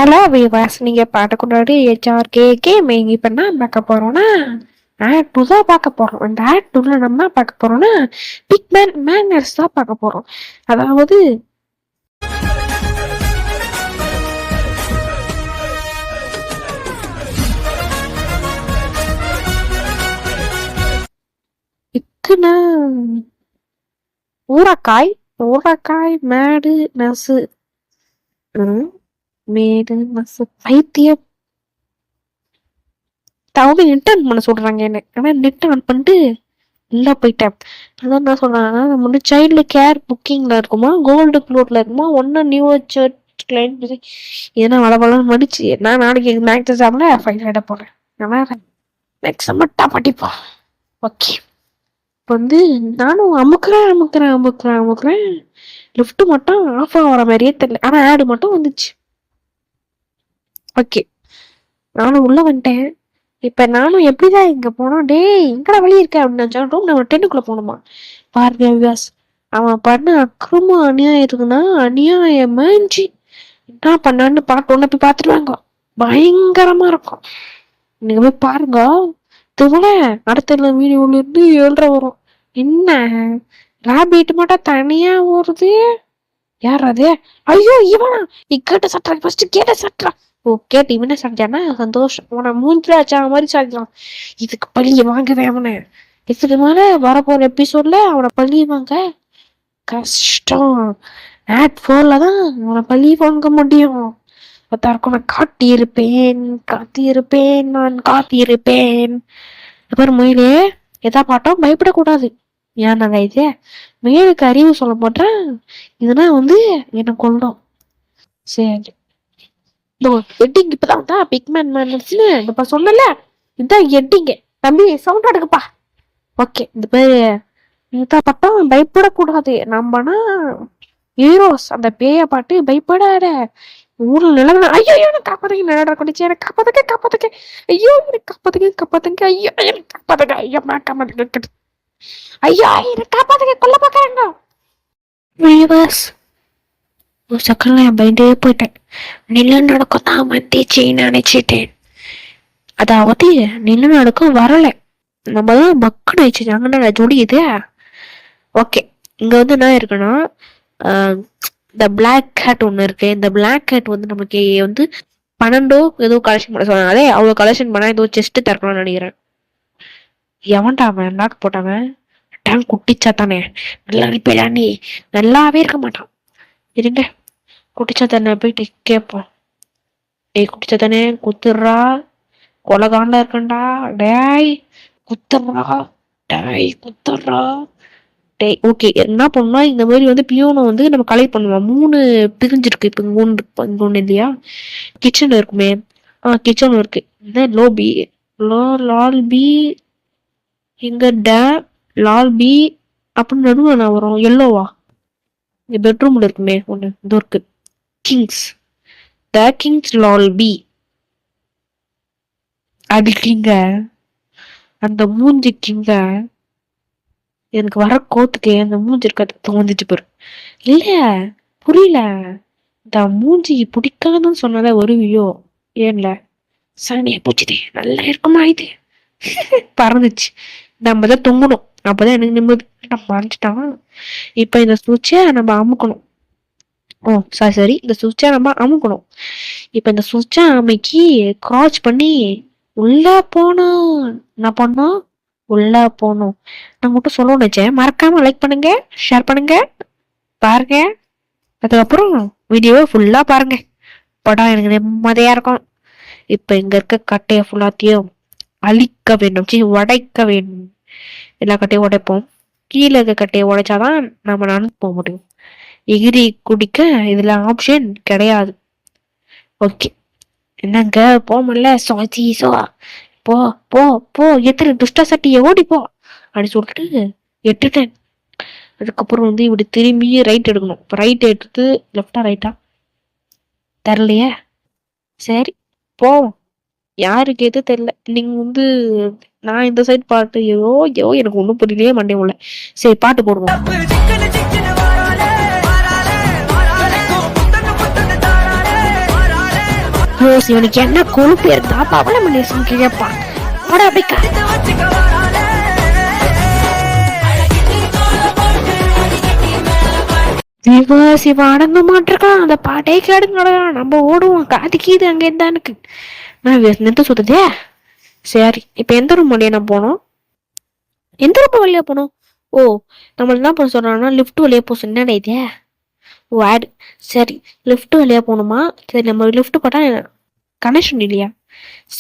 Hello விவாஸ், நீங்க பாட்டுக்குள்ளாடி HRKK மேங்கி பண்ணா பார்க்க போறோம்னா ஆட் டூ தான் பார்க்க போறோம். இந்த ஆட் டூல நம்ம பார்க்க போறோம்னா பிக் மேன் மேனர்ஸ் தான் பார்க்க போறோம். அதாவது இக்குன்னா ஊறக்காய் ஊறக்காய் மேடு நசு மேடு நசு பைத்தியம் அவங்க நெட் ஆன் பண்ண சொல்றாங்க என்ன. ஆனா நெட் ஆன் பண்ணிட்டு உள்ள போயிட்டேன். அதான் நான் சொல்றேன், நம்ம வந்து சைல்டு கேர் புக்கிங்ல இருக்குமா, கோல்டு ஃப்ளோர்ல இருக்குமா, ஒன்னு நியூ சர்ச் கிளைண்ட் ஏன்னா வளவளன்னு மடிச்சு நான் நாளைக்கு மேக்ஸ் எக்ஸாம்ல ஃபைல் ஆட போறேன். நல்லா நெக்ஸ்ட் மட்டும் படிப்போம். ஓகே, இப்போ வந்து நானும் அமுக்குறேன் லிஃப்ட் மட்டும் ஆஃப் ஆகிற மாதிரியே தெரியல. ஆனா ஆடு மட்டும் வந்துச்சு. ஓகே, நானும் உள்ள வந்துட்டேன். இப்ப நானும் எப்படிதான் இங்க போனோம், டேய் எங்கடா வழி இருக்க அப்படின்னு ரூம் நம்ம 10க்குள்ள போகணுமா. பாருங்க விவாஸ், அவன் பண்ண அக்கிரமம் அநியாயம் இருக்குன்னா அநியாயமாஞ்சி என்ன பண்ணான்னு ஒன்ன போய் பாத்துருவாங்க. பயங்கரமா இருக்கும். நீங்க போய் பாருங்க. இதுவரை அடுத்த வீடியோல இருந்து 7:30 வரும். என்ன ராபிட் மட்டும் தனியா ஓடுது, யார் அது? ஐயோ இவனா, நீ கேட்ட சட்டா ஃபர்ஸ்ட் கேட்ட சட்டா. ஓ கேட்டு இவனே சாப்பிட்டானா சந்தோஷம். உன மூஞ்சில வச்சா மாதிரி சாப்பிடலாம். இதுக்கு பழிய வாங்குவேன் அவனை. இதுக்கு மேல வரப்போற எபிசோட்ல அவனை பழிய வாங்க கஷ்டம். ஆட் 4ல தான் அவனை பழி வாங்க முடியும். அதற்கு நான் காத்திருப்பேன். அப்புறம் முயலே எதா பாட்டும் பயப்படக்கூடாது. ஏன் நாங்க இது முயலுக்கு அறிவு சொல்ல மாட்டேன், இதுனா வந்து என்ன கொள்ளும். சரி, எட்டிங் இப்பதான் பிக்மேன் மேனர்ஸ்னு இப்ப சொன்னல, இதுதான் எட்டிங்க. தம்பி சவுண்ட் எடுக்குப்பா. ஓகே, இந்த பேரு இதான் பட்டம் பயப்படக்கூடாது. நம்மனா ஹீரோஸ். அந்த பேய பாட்டு பயப்படாத ஊர்ல நிலவ. ஐயோ எனக்கு காப்பாத்துங்க, நிலட குடிச்சு எனக்கு காப்பாத்துக்க. ஐயோ எனக்கு காப்பாத்துங்க. ஐயோ எனக்கு காப்பாத்துங்க. ஐயோ காப்பாத்துங்க. ஐயோ எனக்கு காப்பாத்துங்க, கொல்ல பாக்குறாங்க. ஒரு செகண்ட்ல என் பயந்தே போயிட்டேன். நில நடுக்கம் தான் வந்துச்சுன்னு நினைச்சிட்டேன். அதாவது நில நடுக்கம் வரல, நம்ம தான் பக்குன்னு ஆயிடுச்சு. அங்கே ஜோடி இது. ஓகே, இங்க வந்து என்ன இருக்குன்னா இந்த பிளாக் கேட் ஒன்று இருக்கு. இந்த பிளாக் கேட் வந்து நமக்கு வந்து 12 ஏதோ கலெக்ஷன் பண்ண சொன்னாங்க. அதே அவ்வளோ கலெக்ஷன் பண்ணா ஏதோ செஸ்ட் திறக்கணும்னு நினைக்கிறேன். எவன்டா அவன் லாக் போட்டாவன்? டேங்க் குட்டிச்சா தானே, நல்லா அனுப்பிடா. நீ நல்லாவே இருக்க மாட்டான். இருங்க, குட்டிச்சா தானே போயிட்டு கேட்போம். டேய் குட்டிச்சா தானே, குத்துடுறா, கொலகாண்டா இருக்கண்டா. டேய் குத்துடுறா. டேய் ஓகே, என்ன பண்ணா இந்த மாதிரி வந்து பியோனை வந்து நம்ம கலெக்ட் பண்ணுவோம். 3 பிரிஞ்சிருக்கு. இப்போ இங்க ஒன்று இல்லையா, கிச்சன் இருக்குமே. கிச்சன் இருக்கு. இந்த லோபி லால்பி இங்க லால்பி அப்படின்னு நடுவில் நான் வரும் எல்லோவா. இந்த பெட்ரூம்ல இருக்குமே ஒண்ணு, இது இருக்கு கிங்ஸ் லால்பி. அடிக்கீங்க அந்த மூஞ்சிக்கிங்க. எனக்கு வர கோத்துக்கு அந்த மூஞ்சி இருக்க தோந்துச்சு பாரு. இல்ல புரியல, இந்த மூஞ்சி பிடிக்காதுன்னு சொன்னத வருவியோ ஏன்ல சாணிய பூச்சிதே நல்லா இருக்குமா இது. பறந்துச்சு. நம்ம தான் தொங்கணும், அப்பதான் எனக்கு நிம்மதி. நம்ம மறைஞ்சிட்டான். இப்ப இந்த சுவிட்சை நம்ம அமுக்கணும். சரி இந்த சுவிட்சை நம்ம அமுக்கணும். இப்ப இந்த சுவிட்சை அமைக்கி கிராச் பண்ணி உள்ள போனோம். என்ன பண்ணோம், உள்ள போகணும். நான் மட்டும் சொல்ல நினைச்சேன். மறக்காம லைக் பண்ணுங்க, ஷேர் பண்ணுங்க, பாருங்க. அதுக்கப்புறம் வீடியோவை ஃபுல்லா பாருங்க. படம் எனக்கு நிம்மதியா இருக்கும். இப்ப இங்க இருக்க கட்டைய ஃபுல்லாத்தையும் அழிக்க வேண்டும், உடைக்க வேண்டும். எல்லா கட்டையும் உடைப்போம். கீழே இருக்க கட்டையை உடைச்சாதான் நம்ம நடந்து போக முடியும். எகிரி குடிக்க இதுல ஆப்ஷன் கிடையாது. ஓகே, என்னங்க போமல்ல சோ போ போ போ எத்தனை துஷ்ட சட்டியை ஓடிப்போ அப்படின்னு சொல்லிட்டு எட்டுட்டேன். அதுக்கப்புறம் வந்து இப்படி திரும்பி ரைட் எடுக்கணும். இப்போ ரைட் எடுத்து லெஃப்டா ரைட்டா தெரியலையே. சரி போவோம். யாருக்கு எது தெரியல. நீங்க வந்து நான் இந்த சைட் பாட்டு எனக்கு ஒன்றும் புரியலையே, மண்டே உள்ள. சரி பாட்டு போடுவோம். ரோஸ் இவனுக்கு என்ன கொழுப்பு இருந்தா பவள மலேசன் கேப்பா போட அப்படிக்கா. இவன் அடங்க மாட்டிருக்கான். அந்த பாட்டே கேடுங்க, நம்ம ஓடுவோம் காதிக்கீது அங்க இருந்தானுக்கு. நான் நிறுத்த சொல்றதே. சரி இப்ப எந்த ரூம் வழியா நான் போனோம்? எந்த ரூம் வழியா போனோம்? ஓ நம்மள என்ன பண்ண சொல்றாங்கன்னா லிஃப்ட் வழியா போக சொன்னா இதே. ஓ ஆடு. சரி லிஃப்ட் வழியா போகணுமா? சரி நம்ம லிஃப்ட் போட்டா கனெக்ஷன் இல்லையா?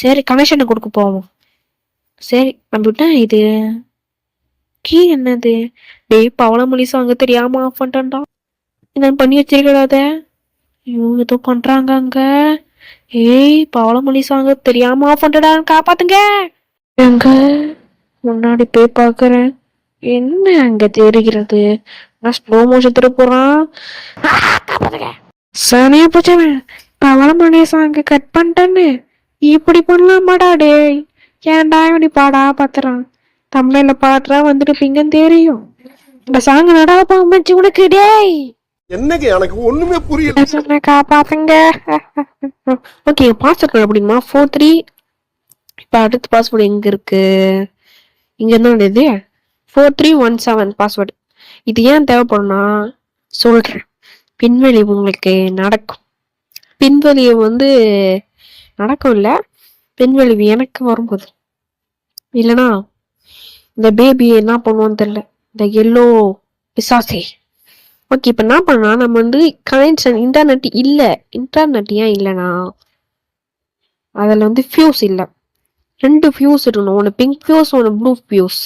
சரி கனெக்ஷனை கொடுக்க போவோம். சரி நம்ம விட்டா இது கீ என்னது? டேய் பவளமொழி சாங்க தெரியாம ஆஃப் பண்ணிட்டா. என்னன்னு பண்ணி வச்சிருக்காத. ஐயோ ஏதோ பண்றாங்க அங்க. ஏய் பவளமொழி சாங்க தெரியாம ஆஃப் பண்ணிட்டா, காப்பாத்துங்க. எங்க முன்னாடி போய் பாக்குறேன். என்ன அங்க தெரிகிறது? நான் ஸ்லோ மோஷன் திரு போறான். சனியா போச்சவன். பவளமொழி சாங்க கட் பண்ணிட்டேன்னு இப்படி பண்ணலாமாடா டேய்? ஏன்டா இப்படி பாடா பாத்துறான்? தமிழ்ல பாடுறா வந்துருப்பீங்கன்னு தெரியும். இந்த சாங்க நடா பாம்பச்சு உனக்கு டேய். என்னங்க எனக்கு ஒண்ணுமே புரியல. சொன்ன காப்பாத்துங்க. ஓகே பாஸ்வேர்ட் அப்படிமா 43. இப்ப அடுத்த பாஸ்வேர்டு எங்க இருக்கு? இங்க என்ன இது 4317 பாஸ்வேர்டு. இது ஏன் தேவைப்படும்னா சொல்றேன். பின்வெளி உங்களுக்கு நடக்கும். பின்வெளியை நடக்கும் இல்ல, பின்வெளிவு எனக்கு வரும்போது இல்லைனா இந்த பேபி என்ன பண்ணுவோன்னு தெரியல, இந்த எல்லோ பிசாசே. ஓகே இப்ப என்ன பண்ணா நம்ம கனெக்ஷன் இன்டர்நெட் இல்ல. இன்டர்நெட் ஏன் இல்லைனா அதுல ஃபியூஸ் இல்ல. 2 ஃபியூஸ் இருக்கணும். ஒன்று பிங்க் ஃபியூஸ், ஒன்று ப்ளூ ஃபியூஸ்.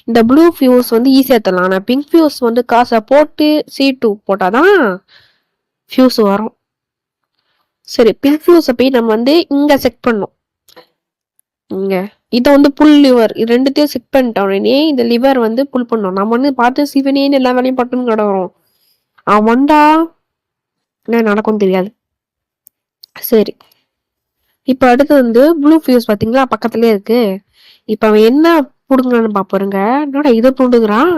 இந்த ப்ளூ ஃபியூஸ் ஈஸியாக தரலாம். ஆனால் பிங்க் ஃபியூஸ் காசை போட்டு C2 போட்டாதான் ஃபியூஸ் வரும். சரி பிங்க் ஃபியூஸை போய் நம்ம இங்க செக் பண்ணோம். இங்க இதை புல் லிவர் இது ரெண்டுத்தையும் செக் பண்ணிட்டோம். இந்த லிவர் புல் பண்ணோம். நம்ம பார்த்து சிவனேன்னு எல்லா வேலையும் பட்டுன்னு கிடக்குறோம். அவன் வந்தா என்ன நடக்கும் தெரியாது. சரி இப்ப அடுத்து ப்ளூ ஃபியூஸ் பாத்தீங்களா பக்கத்துலயே இருக்கு. இப்ப அவன் என்ன புடுங்கன்னு பாப்போருங்க. என்னோட இதை புடுங்குறான்.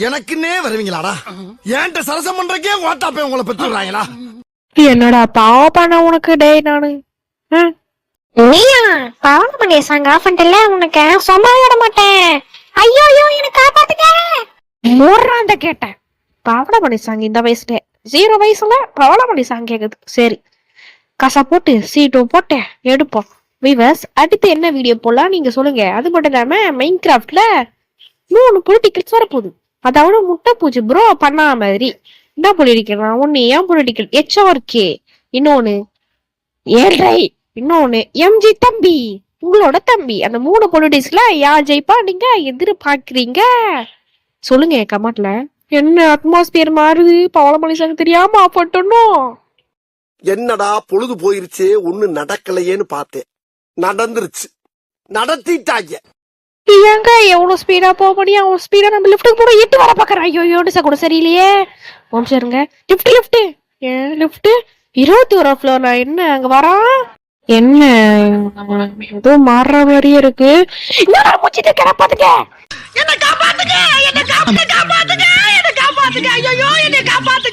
எனக்குன்னே வருவீங்களாடா? ஏன்ட்ட சரசம் பண்றக்கே ஓட்டாப்பே உங்களை பெற்றுறாங்களா? என்னடா பாவ பண்ண உனக்கு டேய் நானு. நீயா பாவம் பண்ணி சாங்க ஆஃப் பண்ணிட்டல, உனக்கு சும்மா விட மாட்டேன். ஐயோ ஐயோ எனக்கு காப்பாத்துங்க. மூறாந்த கேட்டேன். பாவட பண்ணி சாங்க இந்த வயசுல 0 வயசுல பாவட பண்ணி சாங்க கேக்குது. சரி காசா போட்டு C2 போட்டேன் எடுப்போம். வீவர்ஸ் அடுத்து என்ன வீடியோ போடலாம் நீங்க சொல்லுங்க. அது மட்டும் இல்லாம மைன் கிராஃப்ட்ல 3 பொலிட்டிக்கல்ஸ் வரப்போகுது. அதாவது முட்டை பூச்சி ப்ரோ பண்ணா மாதிரி என்ன பொலிட்டிக்கல்? ஒண்ணு ஏன் பொலிட்டிக்கல் HRK, இன்னொன்னு ஏழை, இன்னொன்னு MG தம்பி, உங்களோட தம்பி. அந்த 3 பொலிட்டிக்ஸ்ல யார் ஜெயிப்பா நீங்க எதிர்பார்க்கிறீங்க சொல்லுங்க கமெண்ட்ல. என்ன அட்மாஸ்பியர் மாறுது? பவளமொழி சாங்க தெரியாம ஆப்பட்டணும். என்னடா பொழுது போயிருச்சு ஒண்ணு நடக்கலையேன்னு பார்த்தேன். நடந்துருச்சு, நடத்திட்டாங்க. ஏங்க எவ்வளவு ஸ்பீடா போக முடியும்? அவ்வளவு ஸ்பீடா நம்ம லிஃப்ட்டுக்கு போட இட்டு வர பாக்குறேன். ஐயோ டிசா கூட சரியில்லையே. ஒன்று இருங்க. லிஃப்ட் ஏன் லிஃப்ட் 21 ஃப்ளோர்ல என்ன அங்க வரா? என்ன ஏதோ மாறுற மாதிரியே இருக்கு. காப்பாத்துங்க, என்ன காப்பாத்துங்க, என்ன காப்பாத்துங்க, என்ன காப்பாத்துங்க. ஐயோ என்ன காப்பாத்துங்க.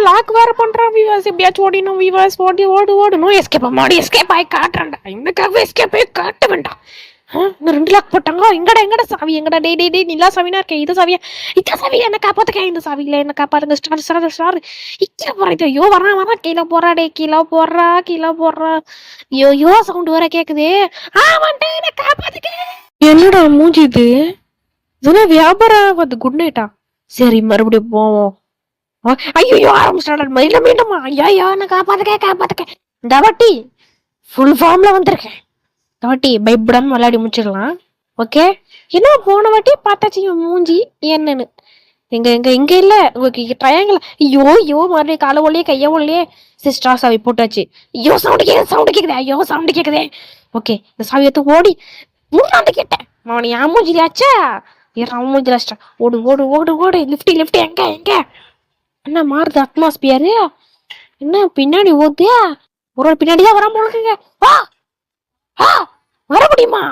லாக் வேற பண்றான். வீவர்ஸ் எப்படியாச்சும் ஓடினும். வீவர்ஸ் ஓடணும். எஸ்கேப் ஆகி காட்டுறேன்டா. இன்னக்காக எஸ்கேப் ஆகி காட்ட வேண்டாம். 2 லாக் போட்டாங்க. எங்கடா சாவி எங்கடா? டே நிலா சாவினா இருக்கேன். இது சாவியா என்ன காப்பாத்துக்க. இந்த சாவியில என்ன காப்பாத்துங்க. ஸ்டார் இக்கீழே போறா. இது ஐயோ வரான் கீழே போறா. டே கீழே போடுறா. ஐயோ சவுண்ட் வேற கேக்குது. வந்துட்டேன், என்ன காப்பாத்துக்க. என்னடா மூஞ்சி இது? இதெல்லாம் வியாபாரம் குட் நைட்டா? சரி மறுபடியும் போவோம். ஐயோ ஆரம்பிச்சிட்டாடா. மீண்டும் ஐயோ என்ன காப்பாத்துக்க. இந்த வாட்டி ஃபுல் ஃபார்ம்ல வந்திருக்கேன். இந்த வாட்டி பயப்படாம விளையாடி முடிச்சிடலாம். ஓகே என்ன போன வாட்டி பார்த்தாச்சு மூஞ்சி என்னன்னு. இங்க இல்ல உங்களுக்கு ட்ரையாங்கிள். ஐயோ மறுபடியும் காலை ஒல்லையே கைய ஒல்லையே சிஸ்டர் சாவி போட்டாச்சு. ஐயோ சவுண்ட் கேக்குதே. ஓகே இந்த சாவி எடுத்து ஓடி மூணாந்து கேட்டேன். அவன் என் மூஞ்சிலாச்சா? அவன் மூஞ்சிலாச்சா? ஓடு. லிஃப்ட் எங்க என்ன மாறுது அட்மாஸ்பியரு? என்ன பின்னாடி ஓத்தியா? ஒரு பின்னாடிதான் வராம இருக்குங்க. வர முடியுமா?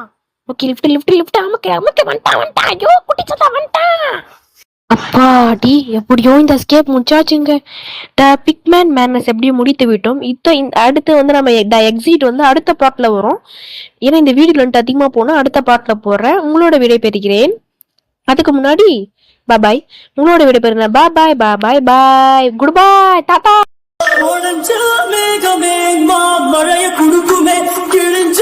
ஓகே லிஃப்ட் அமுக்க வந்துட்டான். ஐயோ குட்டி சத்தா வந்துட்டான். அப்பாடி எப்படியோ இந்த ஸ்கேப் முடிச்சாச்சுங்க. த பிக்மேன் மேனஸ் எப்படியோ முடித்து விட்டோம். அடுத்து வந்து நம்ம த எக்ஸிட் வந்து அடுத்த பார்ட்ல வரும். ஏன்னா இந்த வீடியோல வந்துட்டு அதிகமா போனா அடுத்த பார்ட்ல போடுறேன். உங்களோட விடை பெறுகிறேன். அதுக்கு முன்னாடி பாய். உங்களோட விடை பெறுகிறேன். பாய். குட் பாய். டாடா. மழைய குடுக்குமே கிழிஞ்ச